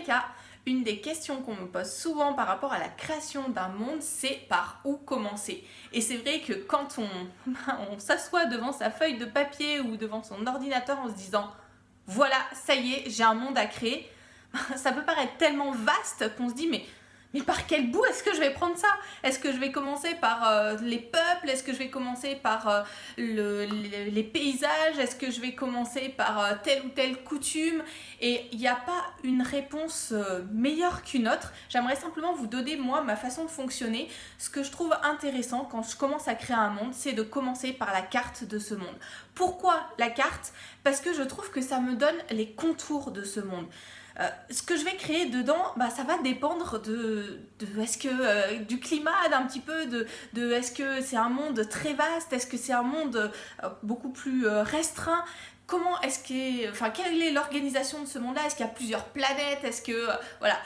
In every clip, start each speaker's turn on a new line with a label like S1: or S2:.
S1: les cas, une des questions qu'on me pose souvent par rapport à la création d'un monde, c'est par où commencer. Et c'est vrai que quand on s'assoit devant sa feuille de papier ou devant son ordinateur en se disant « Voilà, ça y est, j'ai un monde à créer », ça peut paraître tellement vaste qu'on se dit « Mais par quel bout est-ce que je vais prendre ça? Est-ce que je vais commencer par les peuples? Est-ce que je vais commencer par les paysages? Est-ce que je vais commencer par telle ou telle coutume? » Et il n'y a pas une réponse meilleure qu'une autre. J'aimerais simplement vous donner, moi, ma façon de fonctionner. Ce que je trouve intéressant quand je commence à créer un monde, c'est de commencer par la carte de ce monde. Pourquoi la carte? Parce que je trouve que ça me donne les contours de ce monde. Ce que je vais créer dedans, ça va dépendre est-ce que du climat, d'un petit peu de est-ce que c'est un monde très vaste, est-ce que c'est un monde beaucoup plus restreint. Comment est-ce que, quelle est l'organisation de ce monde-là? Est-ce qu'il y a plusieurs planètes? Est-ce que voilà.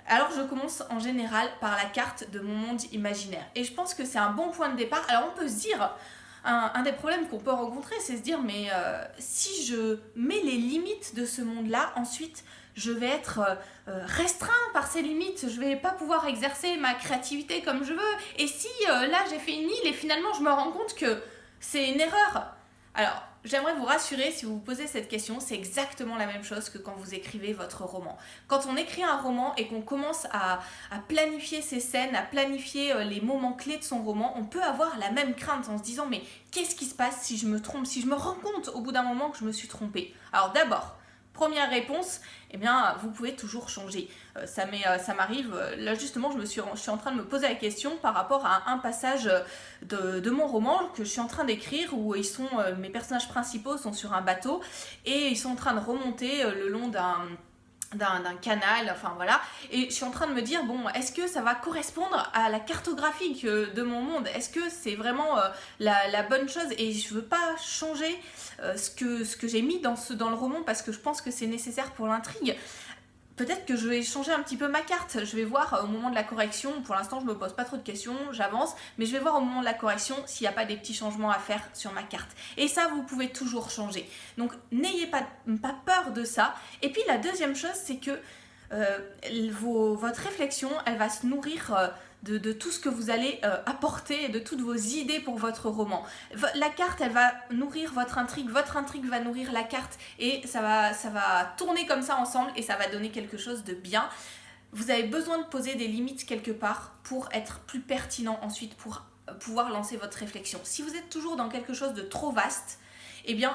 S1: Alors je commence en général par la carte de mon monde imaginaire. Et je pense que c'est un bon point de départ. Alors on peut se dire, un des problèmes qu'on peut rencontrer, c'est se dire si je mets les limites de ce monde-là, ensuite je vais être restreint par ces limites, je vais pas pouvoir exercer ma créativité comme je veux. Et si là j'ai fait une île et finalement je me rends compte que c'est une erreur. Alors, j'aimerais vous rassurer, si vous vous posez cette question, c'est exactement la même chose que quand vous écrivez votre roman. Quand on écrit un roman et qu'on commence à planifier ses scènes, à planifier les moments clés de son roman, on peut avoir la même crainte en se disant « Mais qu'est-ce qui se passe si je me trompe, si je me rends compte au bout d'un moment que je me suis trompée ?» Alors d'abord, première réponse, vous pouvez toujours changer. Ça m'arrive, là justement, je suis en train de me poser la question par rapport à un passage de mon roman que je suis en train d'écrire où mes personnages principaux sont sur un bateau et ils sont en train de remonter le long d'un canal, enfin voilà, et je suis en train de me dire, est-ce que ça va correspondre à la cartographie de mon monde? Est-ce que c'est vraiment la bonne chose? Et je veux pas changer ce que j'ai mis dans le roman parce que je pense que c'est nécessaire pour l'intrigue. Peut-être que je vais changer un petit peu ma carte, je vais voir au moment de la correction, pour l'instant je me pose pas trop de questions, j'avance, mais je vais voir au moment de la correction s'il n'y a pas des petits changements à faire sur ma carte. Et ça, vous pouvez toujours changer. Donc n'ayez pas peur de ça. Et puis la deuxième chose, c'est que votre réflexion, elle va se nourrir de tout ce que vous allez apporter, de toutes vos idées pour votre roman. La carte, elle va nourrir votre intrigue va nourrir la carte, et ça va tourner comme ça ensemble, et ça va donner quelque chose de bien. Vous avez besoin de poser des limites quelque part pour être plus pertinent ensuite, pour pouvoir lancer votre réflexion. Si vous êtes toujours dans quelque chose de trop vaste,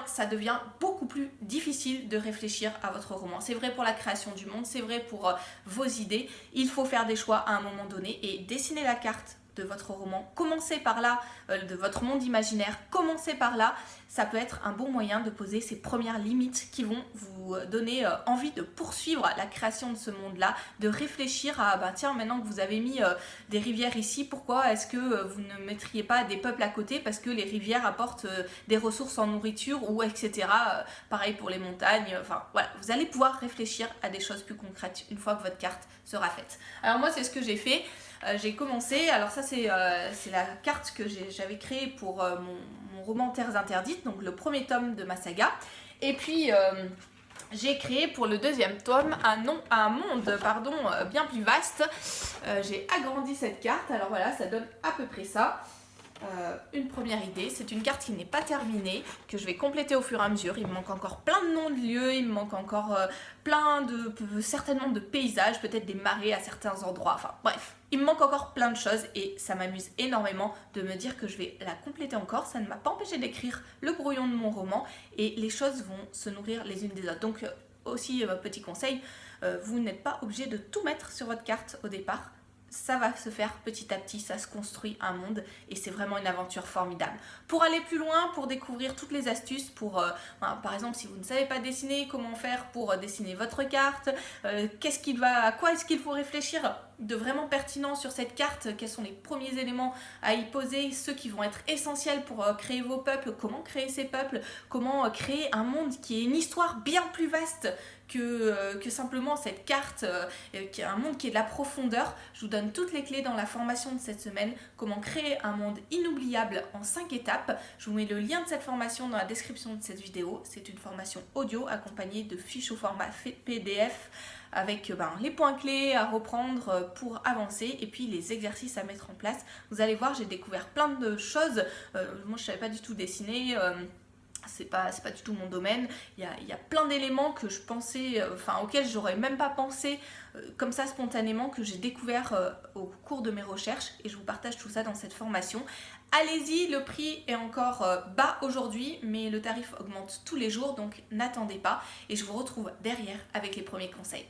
S1: ça devient beaucoup plus difficile de réfléchir à votre roman. C'est vrai pour la création du monde, c'est vrai pour vos idées. Il faut faire des choix à un moment donné et dessiner la carte de votre roman. Commencez par là, de votre monde imaginaire, commencez par là. Ça peut être un bon moyen de poser ces premières limites qui vont vous donner envie de poursuivre la création de ce monde-là, de réfléchir à, tiens, maintenant que vous avez mis des rivières ici, pourquoi est-ce que vous ne mettriez pas des peuples à côté parce que les rivières apportent des ressources en nourriture ou etc. Pareil pour les montagnes, voilà, vous allez pouvoir réfléchir à des choses plus concrètes une fois que votre carte sera faite. Alors moi, c'est ce que j'ai fait. J'ai commencé, alors ça c'est la carte que j'avais créée pour mon roman Terres Interdites, donc le premier tome de ma saga. Et puis j'ai créé pour le deuxième tome un monde bien plus vaste. J'ai agrandi cette carte, alors voilà, ça donne à peu près ça. Une première idée, c'est une carte qui n'est pas terminée, que je vais compléter au fur et à mesure. Il me manque encore plein de noms de lieux, il me manque encore certainement de paysages, peut-être des marais à certains endroits, bref. Il me manque encore plein de choses et ça m'amuse énormément de me dire que je vais la compléter encore. Ça ne m'a pas empêché d'écrire le brouillon de mon roman et les choses vont se nourrir les unes des autres. Donc aussi, petit conseil, vous n'êtes pas obligé de tout mettre sur votre carte au départ. Ça va se faire petit à petit, ça se construit un monde et c'est vraiment une aventure formidable. Pour aller plus loin, pour découvrir toutes les astuces, par exemple si vous ne savez pas dessiner, comment faire pour dessiner votre carte, à quoi est-ce qu'il faut réfléchir de vraiment pertinent sur cette carte, quels sont les premiers éléments à y poser, ceux qui vont être essentiels pour créer vos peuples, comment créer ces peuples, comment créer un monde qui ait une histoire bien plus vaste que simplement cette carte, qui est un monde qui est de la profondeur. Je vous donne toutes les clés dans la formation de cette semaine, comment créer un monde inoubliable en 5 étapes. Je vous mets le lien de cette formation dans la description de cette vidéo. C'est une formation audio accompagnée de fiches au format PDF avec les points clés à reprendre pour avancer et puis les exercices à mettre en place. Vous allez voir, j'ai découvert plein de choses. Moi, je savais pas du tout dessiner. C'est pas du tout mon domaine. Il y a plein d'éléments que je pensais, auxquels j'aurais même pas pensé comme ça spontanément, que j'ai découvert au cours de mes recherches, et je vous partage tout ça dans cette formation. Allez-y, le prix est encore bas aujourd'hui, mais le tarif augmente tous les jours, donc n'attendez pas, et je vous retrouve derrière avec les premiers conseils.